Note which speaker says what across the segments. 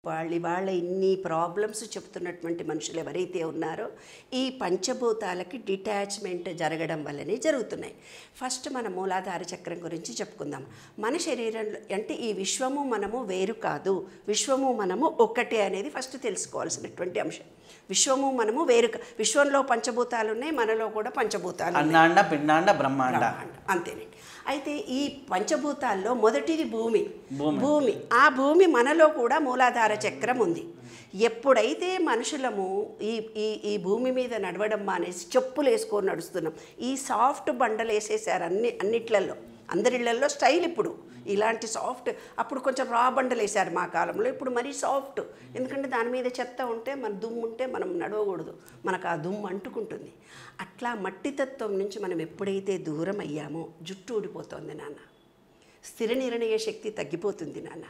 Speaker 1: వాళ్ళ ఇన్ని ప్రాబ్లమ్స్ చెప్తున్నటువంటి మనుషులు ఎవరైతే ఉన్నారో ఈ పంచభూతాలకి డిటాచ్మెంట్ జరగడం వల్లనే జరుగుతున్నాయి. ఫస్ట్ మన మూలాధార చక్రం గురించి చెప్పుకుందాం. మన శరీరంలో అంటే ఈ విశ్వము మనము వేరు కాదు, విశ్వము మనము ఒక్కటే అనేది ఫస్ట్ తెలుసుకోవాల్సినటువంటి అంశం. విశ్వము మనము వేరు, విశ్వంలో పంచభూతాలు ఉన్నాయి, మనలో కూడా పంచభూతాలు,
Speaker 2: అన్నాండ పిండాండ బ్రహ్మాండ,
Speaker 1: అంతేనండి. అయితే ఈ పంచభూతాల్లో మొదటిది భూమి. ఆ భూమి మనలో కూడా మూలాధార చక్రం ఉంది. ఎప్పుడైతే మనుషులము ఈ ఈ ఈ భూమి మీద నడవడం మానేసి చెప్పులు వేసుకొని నడుస్తున్నాం, ఈ సాఫ్ట్ బండలు వేసేసారు అన్నిట్లలో, అందరిళ్లలో స్టైల్ ఇప్పుడు ఇలాంటి సాఫ్ట్. అప్పుడు కొంచెం రా బండలు వేసారు మా కాలంలో, ఇప్పుడు మరీ సాఫ్ట్. ఎందుకంటే దాని మీద చెత్త ఉంటే, మన దుమ్ము ఉంటే మనం నడవకూడదు, మనకు ఆ దుమ్ము అంటుకుంటుంది. అట్లా మట్టితత్వం నుంచి మనం ఎప్పుడైతే దూరం అయ్యామో జుట్టు ఊడిపోతుంది నాన్న, స్థిర నిర్ణయ శక్తి తగ్గిపోతుంది నాన్న,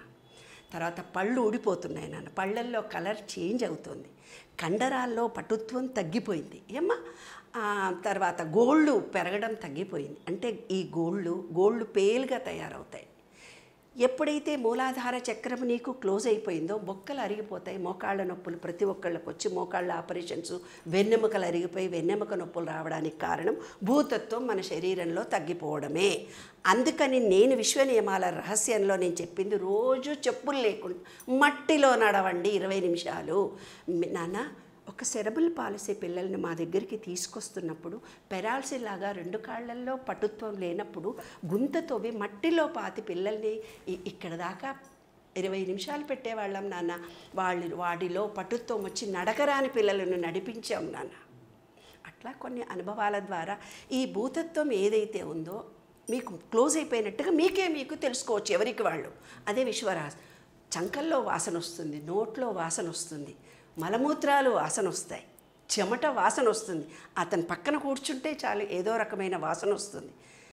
Speaker 1: తర్వాత పళ్ళు ఊడిపోతున్నాయి నాన్న, పళ్ళల్లో కలర్ చేంజ్ అవుతుంది, కండరాల్లో పటుత్వం తగ్గిపోయింది ఏమ్మా, తర్వాత గోళ్ళు పెరగడం తగ్గిపోయింది. అంటే ఈ గోళ్ళు పేలుగా తయారవుతాయి. ఎప్పుడైతే మూలాధార చక్రం నీకు క్లోజ్ అయిపోయిందో బొక్కలు అరిగిపోతాయి, మోకాళ్ళ నొప్పులు ప్రతి ఒక్కళ్ళకి వచ్చి మోకాళ్ళ ఆపరేషన్స్, వెన్నెముకలు అరిగిపోయి వెన్నెముక నొప్పులు రావడానికి కారణం భూతత్వం మన శరీరంలో తగ్గిపోవడమే. అందుకని నేను విశ్వ నియమాల రహస్యంలో నేను చెప్పింది, రోజు చెప్పులు లేకుండా మట్టిలో నడవండి 20 నిమిషాలు. నాన్న, ఒక సెరబుల్ పాలసీ పిల్లల్ని మా దగ్గరికి తీసుకొస్తున్నప్పుడు పెరాల్సీ లాగా 2 కాళ్ళల్లో పటుత్వం లేనప్పుడు గుంతతోవి మట్టిలో పాతి పిల్లల్ని ఇక్కడ దాకా 20 నిమిషాలు పెట్టేవాళ్ళం నాన్న. వాడిలో పటుత్వం వచ్చి నడకరాని పిల్లలను నడిపించాం నాన్న. అట్లా కొన్ని అనుభవాల ద్వారా ఈ భూతత్వం ఏదైతే ఉందో మీకు క్లోజ్ అయిపోయినట్టుగా మీకు తెలుసుకోవచ్చు ఎవరికి వాళ్ళు. అదే విశ్వరాజ్. చంకల్లో వాసన వస్తుంది, నోట్లో వాసన వస్తుంది, మలమూత్రాలు వాసన వస్తాయి, చెమట వాసన వస్తుంది, అతని పక్కన కూర్చుంటే చాలు ఏదో రకమైన వాసన వస్తుంది.